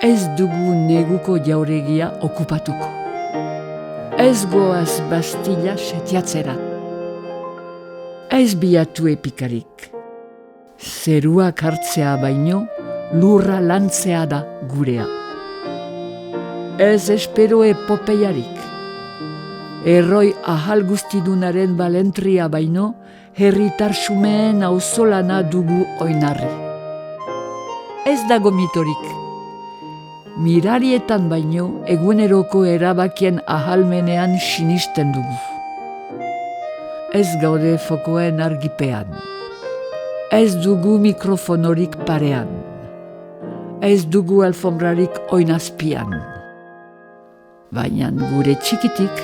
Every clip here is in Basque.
Ez dugu neguko jauregia okupatuko. Ez goaz Bastila setiatzera. Ez bilatu epikarik. Zeruak hartzea baino, lurra lantzea da gurea. Ez espero epopeiarik. Erroi ahal guztidunaren balentria baino, herritar xumeen auzolana dugu oinarri. Ez dago mitorik. Mirarietan baino, eguneroko erabakien ahalmenean sinisten dugu. Ez gaude fokoen argipean. Ez dugu mikrofonorik parean. Ez dugu alfombrarik oinazpian. Baina gure txikitik,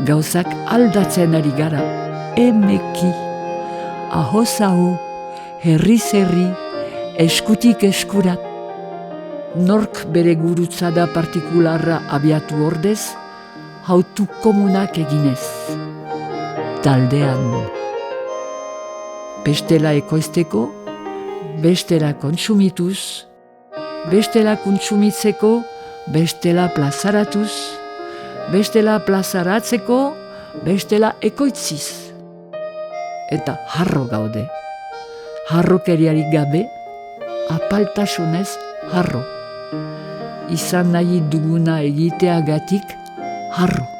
gauzak aldatzen ari gara, emeki, ahoz aho, herriz herri, eskutik eskurat. Nork bere gurutzada partikularra abiatu ordez, hautu komunak eginez. Taldean. Bestela ekoizteko, bestela kontsumituz, bestela kontsumitzeko, bestela plazaratuz, bestela plazaratzeko, bestela ekoitziz. Eta harro gaude. Harrokeriarik gabe, apaltasunez harro. Izan nahi duguna egiteagatik harro.